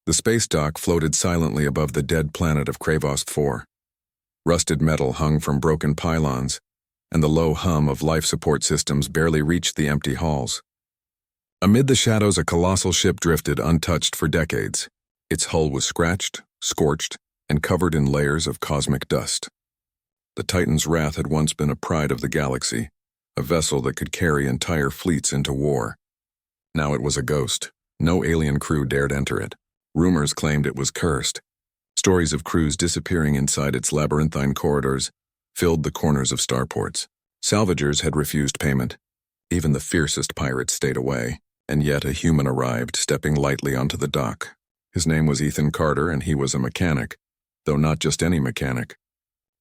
The space dock floated silently above the dead planet of Kravost 4. Rusted metal hung from broken pylons, and the low hum of life support systems barely reached the empty halls. Amid the shadows, a colossal ship drifted untouched for decades. Its hull was scratched, scorched, and covered in layers of cosmic dust. The Titan's Wrath had once been a pride of the galaxy, a vessel that could carry entire fleets into war. Now it was a ghost. No alien crew dared enter it. Rumors claimed it was cursed. Stories of crews disappearing inside its labyrinthine corridors filled the corners of starports. Salvagers had refused payment. Even the fiercest pirates stayed away, and yet a human arrived, stepping lightly onto the dock. His name was Ethan Carter, and he was a mechanic, though not just any mechanic.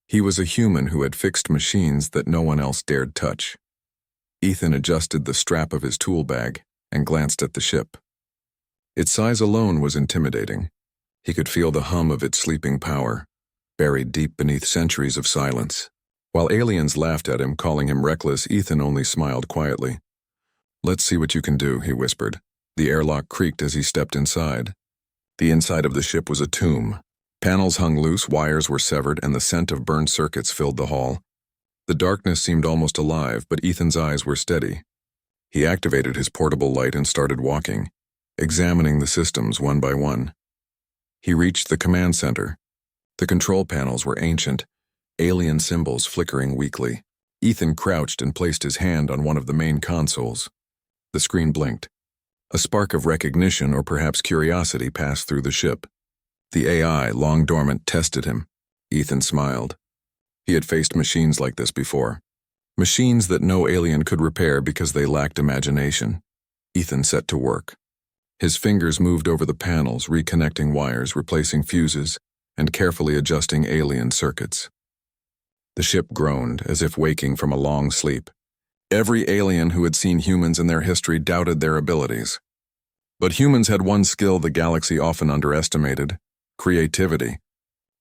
He was a human who had fixed machines that no one else dared touch. Ethan adjusted the strap of his tool bag and glanced at the ship. Its size alone was intimidating. He could feel the hum of its sleeping power, buried deep beneath centuries of silence. While aliens laughed at him, calling him reckless, Ethan only smiled quietly. "Let's see what you can do," he whispered. The airlock creaked as he stepped inside. The inside of the ship was a tomb. Panels hung loose, wires were severed, and the scent of burned circuits filled the hall. The darkness seemed almost alive, but Ethan's eyes were steady. He activated his portable light and started walking, examining the systems one by one. He reached the command center. The control panels were ancient, alien symbols flickering weakly. Ethan crouched and placed his hand on one of the main consoles. The screen blinked. A spark of recognition, or perhaps curiosity, passed through the ship. The AI, long dormant, tested him. Ethan smiled. He had faced machines like this before. Machines that no alien could repair because they lacked imagination. Ethan set to work. His fingers moved over the panels, reconnecting wires, replacing fuses, and carefully adjusting alien circuits. The ship groaned, as if waking from a long sleep. Every alien who had seen humans in their history doubted their abilities. But humans had one skill the galaxy often underestimated: creativity.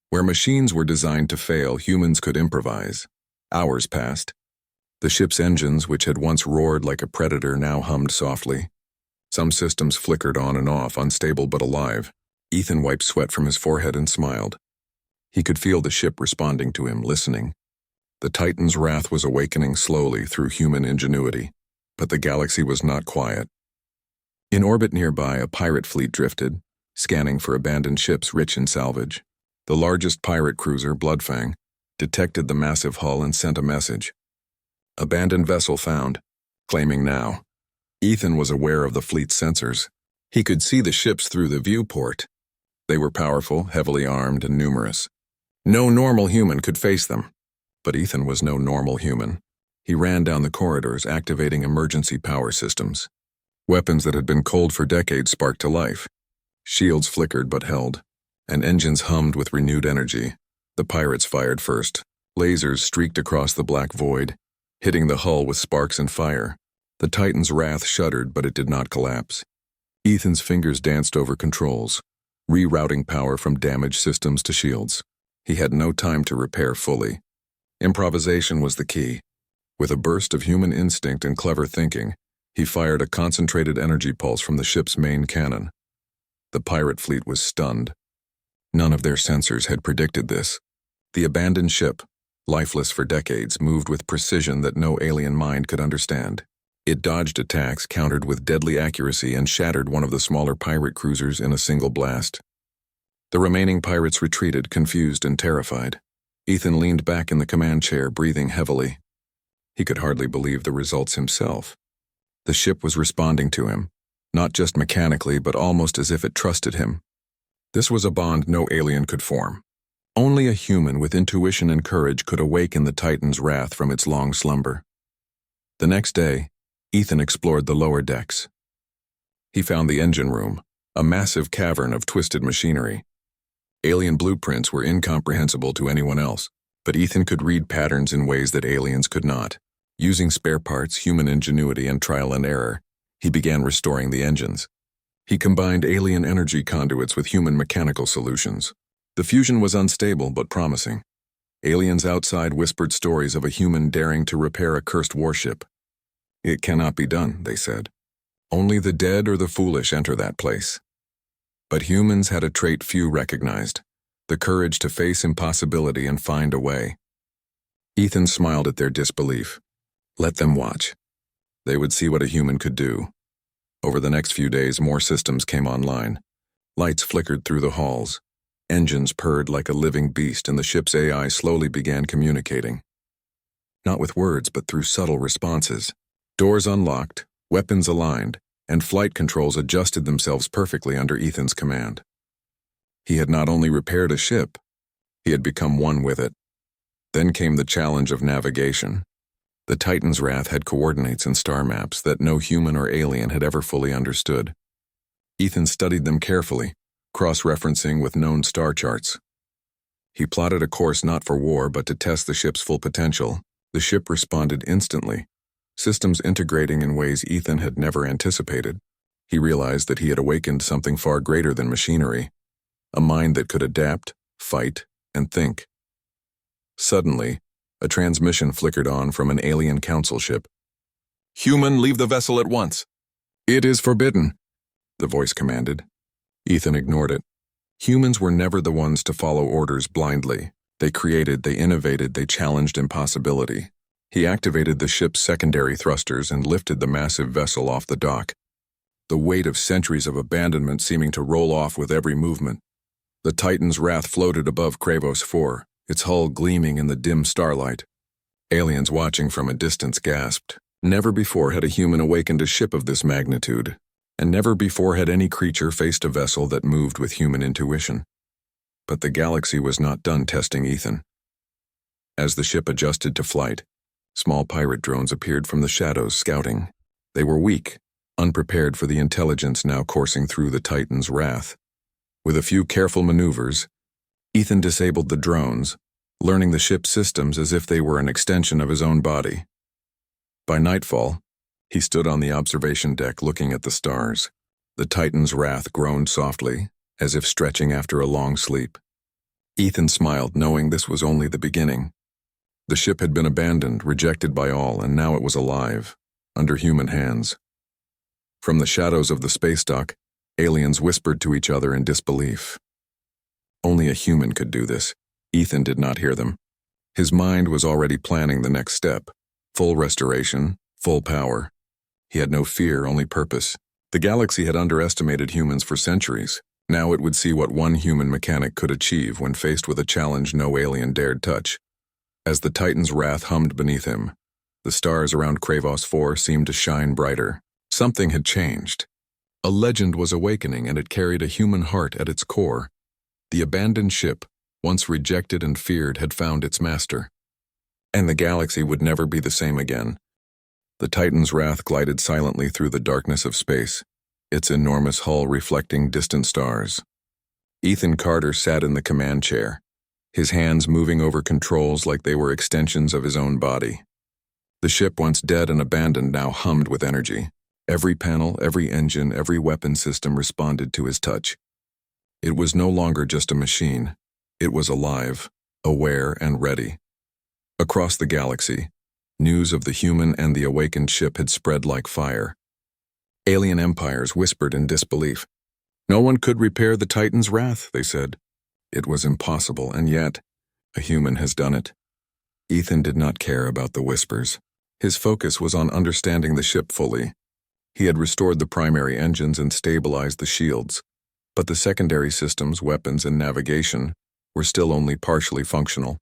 Where machines were designed to fail, humans could improvise. Hours passed. The ship's engines, which had once roared like a predator, now hummed softly. Some systems flickered on and off, unstable but alive. Ethan wiped sweat from his forehead and smiled. He could feel the ship responding to him, listening. The Titan's Wrath was awakening slowly through human ingenuity, but the galaxy was not quiet. In orbit nearby, a pirate fleet drifted, scanning for abandoned ships rich in salvage. The largest pirate cruiser, Bloodfang, detected the massive hull and sent a message. "Abandoned vessel found. Claiming now." Ethan was aware of the fleet's sensors. He could see the ships through the viewport. They were powerful, heavily armed, and numerous. No normal human could face them. But Ethan was no normal human. He ran down the corridors, activating emergency power systems. Weapons that had been cold for decades sparked to life. Shields flickered but held, and engines hummed with renewed energy. The pirates fired first. Lasers streaked across the black void, hitting the hull with sparks and fire. The Titan's Wrath shuddered, but it did not collapse. Ethan's fingers danced over controls, rerouting power from damaged systems to shields. He had no time to repair fully. Improvisation was the key. With a burst of human instinct and clever thinking, he fired a concentrated energy pulse from the ship's main cannon. The pirate fleet was stunned. None of their sensors had predicted this. The abandoned ship, lifeless for decades, moved with precision that no alien mind could understand. It dodged attacks, countered with deadly accuracy, and shattered one of the smaller pirate cruisers in a single blast. The remaining pirates retreated, confused and terrified. Ethan leaned back in the command chair, breathing heavily. He could hardly believe the results himself. The ship was responding to him, not just mechanically, but almost as if it trusted him. This was a bond no alien could form. Only a human with intuition and courage could awaken the Titan's Wrath from its long slumber. The next day, Ethan explored the lower decks. He found the engine room, a massive cavern of twisted machinery. Alien blueprints were incomprehensible to anyone else, but Ethan could read patterns in ways that aliens could not. Using spare parts, human ingenuity, and trial and error, he began restoring the engines. He combined alien energy conduits with human mechanical solutions. The fusion was unstable but promising. Aliens outside whispered stories of a human daring to repair a cursed warship. "It cannot be done," they said. "Only the dead or the foolish enter that place." But humans had a trait few recognized: the courage to face impossibility and find a way. Ethan smiled at their disbelief. Let them watch. They would see what a human could do. Over the next few days, more systems came online. Lights flickered through the halls. Engines purred like a living beast, and the ship's AI slowly began communicating. Not with words, but through subtle responses. Doors unlocked, weapons aligned, and flight controls adjusted themselves perfectly under Ethan's command. He had not only repaired a ship, he had become one with it. Then came the challenge of navigation. The Titan's Wrath had coordinates and star maps that no human or alien had ever fully understood. Ethan studied them carefully, cross-referencing with known star charts. He plotted a course not for war but to test the ship's full potential. The ship responded instantly, systems integrating in ways Ethan had never anticipated. He realized that he had awakened something far greater than machinery, a mind that could adapt, fight, and think. Suddenly, a transmission flickered on from an alien council ship. "Human, leave the vessel at once." "It is forbidden," the voice commanded. Ethan ignored it. Humans were never the ones to follow orders blindly. They created, they innovated, they challenged impossibility. He activated the ship's secondary thrusters and lifted the massive vessel off the dock, the weight of centuries of abandonment seeming to roll off with every movement. The Titan's Wrath floated above Kravos 4, its hull gleaming in the dim starlight. Aliens watching from a distance gasped. Never before had a human awakened a ship of this magnitude, and never before had any creature faced a vessel that moved with human intuition. But the galaxy was not done testing Ethan. As the ship adjusted to flight, small pirate drones appeared from the shadows scouting. They were weak, unprepared for the intelligence now coursing through the Titan's Wrath. With a few careful maneuvers, Ethan disabled the drones, learning the ship's systems as if they were an extension of his own body. By nightfall, he stood on the observation deck looking at the stars. The Titan's Wrath groaned softly, as if stretching after a long sleep. Ethan smiled, knowing this was only the beginning. The ship had been abandoned, rejected by all, and now it was alive, under human hands. From the shadows of the space dock, aliens whispered to each other in disbelief. Only a human could do this. Ethan did not hear them. His mind was already planning the next step. Full restoration, full power. He had no fear, only purpose. The galaxy had underestimated humans for centuries. Now it would see what one human mechanic could achieve when faced with a challenge no alien dared touch. As the Titan's Wrath hummed beneath him, the stars around Kravos 4 seemed to shine brighter. Something had changed. A legend was awakening, and it carried a human heart at its core. The abandoned ship, once rejected and feared, had found its master. And the galaxy would never be the same again. The Titan's Wrath glided silently through the darkness of space, its enormous hull reflecting distant stars. Ethan Carter sat in the command chair, his hands moving over controls like they were extensions of his own body. The ship, once dead and abandoned, now hummed with energy. Every panel, every engine, every weapon system responded to his touch. It was no longer just a machine. It was alive, aware, and ready. Across the galaxy, news of the human and the awakened ship had spread like fire. Alien empires whispered in disbelief. No one could repair the Titan's Wrath, they said. It was impossible, and yet, a human has done it. Ethan did not care about the whispers. His focus was on understanding the ship fully. He had restored the primary engines and stabilized the shields, but the secondary systems, weapons, and navigation were still only partially functional.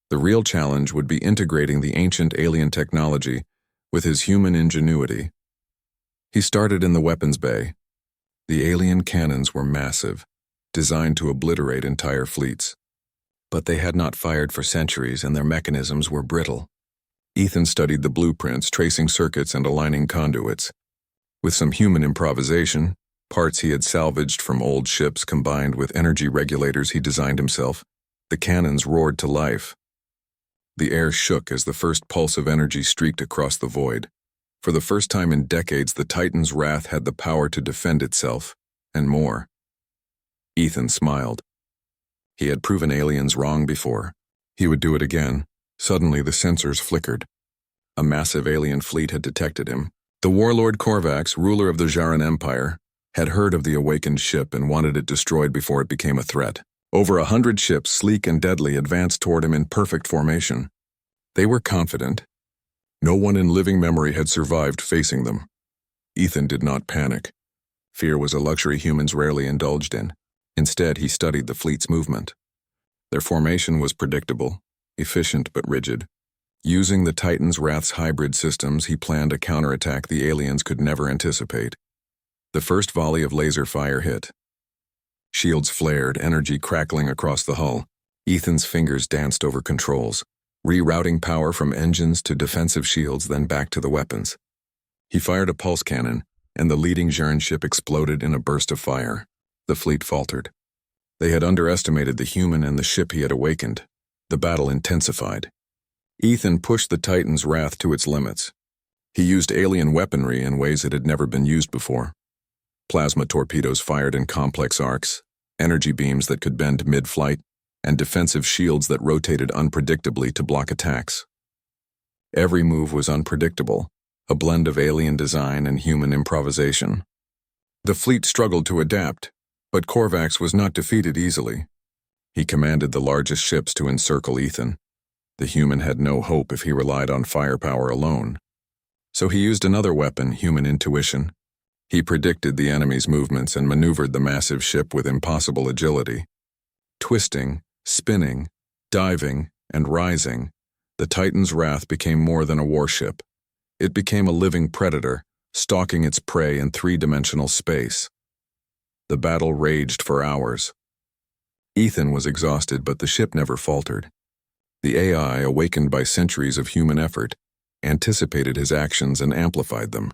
The real challenge would be integrating the ancient alien technology with his human ingenuity. He started in the weapons bay. The alien cannons were massive, designed to obliterate entire fleets. But they had not fired for centuries, and their mechanisms were brittle. Ethan studied the blueprints, tracing circuits and aligning conduits. With some human improvisation, parts he had salvaged from old ships combined with energy regulators he designed himself, the cannons roared to life. The air shook as the first pulse of energy streaked across the void. For the first time in decades, the Titan's Wrath had the power to defend itself, and more. Ethan smiled. He had proven aliens wrong before. He would do it again. Suddenly, the sensors flickered. A massive alien fleet had detected him. The warlord Korvax, ruler of the Jaran Empire, had heard of the awakened ship and wanted it destroyed before it became a threat. Over 100 ships, sleek and deadly, advanced toward him in perfect formation. They were confident. No one in living memory had survived facing them. Ethan did not panic. Fear was a luxury humans rarely indulged in. Instead, he studied the fleet's movement. Their formation was predictable, efficient but rigid. Using the Titan's Wrath's hybrid systems, he planned a counterattack the aliens could never anticipate. The first volley of laser fire hit. Shields flared, energy crackling across the hull. Ethan's fingers danced over controls, rerouting power from engines to defensive shields, then back to the weapons. He fired a pulse cannon, and the leading Zhern ship exploded in a burst of fire. The fleet faltered. They had underestimated the human and the ship he had awakened. The battle intensified. Ethan pushed the Titan's Wrath to its limits. He used alien weaponry in ways it had never been used before. Plasma torpedoes fired in complex arcs, energy beams that could bend mid-flight, and defensive shields that rotated unpredictably to block attacks. Every move was unpredictable, a blend of alien design and human improvisation. The fleet struggled to adapt, but Korvax was not defeated easily. He commanded the largest ships to encircle Ethan. The human had no hope if he relied on firepower alone. So he used another weapon, human intuition. He predicted the enemy's movements and maneuvered the massive ship with impossible agility. Twisting, spinning, diving, and rising, the Titan's Wrath became more than a warship. It became a living predator, stalking its prey in three-dimensional space. The battle raged for hours. Ethan was exhausted, but the ship never faltered. The AI, awakened by centuries of human effort, anticipated his actions and amplified them.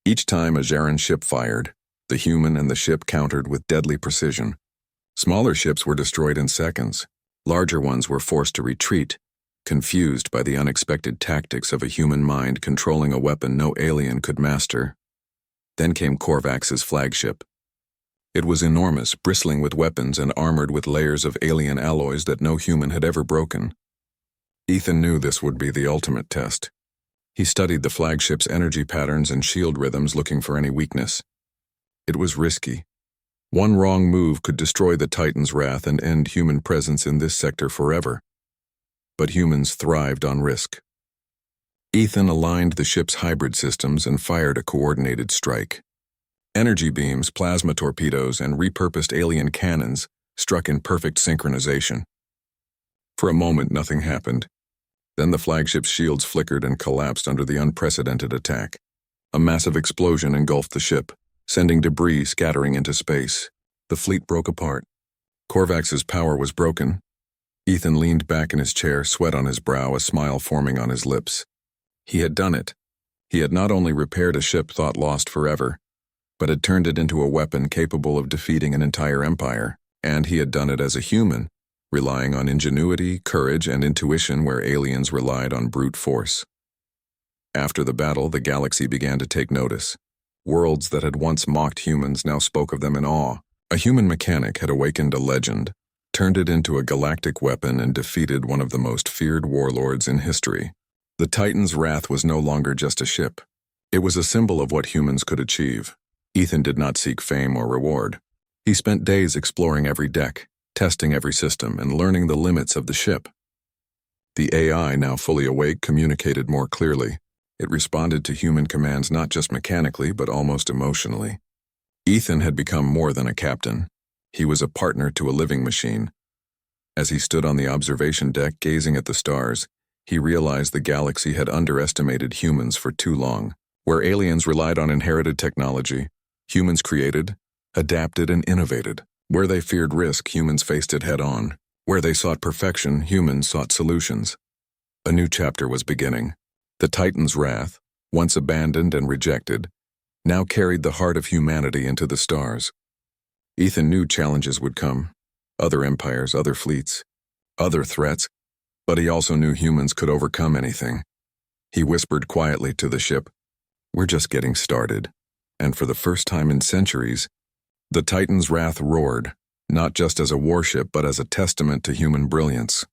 Each time a Zhern ship fired, the human and the ship countered with deadly precision. Smaller ships were destroyed in seconds. Larger ones were forced to retreat, confused by the unexpected tactics of a human mind controlling a weapon no alien could master. Then came Korvax's flagship. It was enormous, bristling with weapons and armored with layers of alien alloys that no human had ever broken. Ethan knew this would be the ultimate test. He studied the flagship's energy patterns and shield rhythms, looking for any weakness. It was risky. One wrong move could destroy the Titan's Wrath and end human presence in this sector forever. But humans thrived on risk. Ethan aligned the ship's hybrid systems and fired a coordinated strike. Energy beams, plasma torpedoes, and repurposed alien cannons struck in perfect synchronization. For a moment, nothing happened. Then the flagship's shields flickered and collapsed under the unprecedented attack. A massive explosion engulfed the ship, sending debris scattering into space. The fleet broke apart. Korvax's power was broken. Ethan leaned back in his chair, sweat on his brow, a smile forming on his lips. He had done it. He had not only repaired a ship thought lost forever, but had turned it into a weapon capable of defeating an entire empire. And he had done it as a human, relying on ingenuity, courage, and intuition where aliens relied on brute force. After the battle, the galaxy began to take notice. Worlds that had once mocked humans now spoke of them in awe. A human mechanic had awakened a legend, turned it into a galactic weapon, and defeated one of the most feared warlords in history. The Titan's Wrath was no longer just a ship. It was a symbol of what humans could achieve. Ethan did not seek fame or reward. He spent days exploring every deck, testing every system, and learning the limits of the ship. The AI, now fully awake, communicated more clearly. It responded to human commands not just mechanically, but almost emotionally. Ethan had become more than a captain. He was a partner to a living machine. As he stood on the observation deck gazing at the stars, he realized the galaxy had underestimated humans for too long. Where aliens relied on inherited technology, humans created, adapted, and innovated. Where they feared risk, humans faced it head-on. Where they sought perfection, humans sought solutions. A new chapter was beginning. The Titan's Wrath, once abandoned and rejected, now carried the heart of humanity into the stars. Ethan knew challenges would come. Other empires, other fleets, other threats, but he also knew humans could overcome anything. He whispered quietly to the ship, "We're just getting started." And for the first time in centuries, the Titan's Wrath roared, not just as a warship, but as a testament to human brilliance.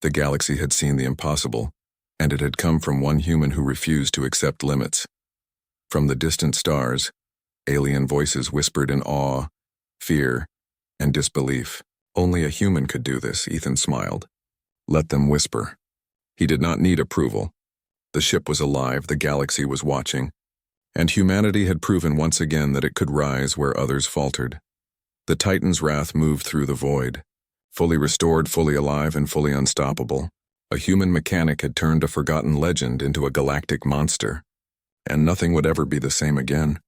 The galaxy had seen the impossible, and it had come from one human who refused to accept limits. From the distant stars, Alien voices whispered in awe, fear, and disbelief. Only a human could do this, Ethan smiled. Let them whisper. He did not need approval. The ship was alive, the galaxy was watching, and humanity had proven once again that it could rise where others faltered. The Titan's wrath moved through the void. Fully restored, fully alive, and fully unstoppable, a human mechanic had turned a forgotten legend into a galactic monster, and nothing would ever be the same again.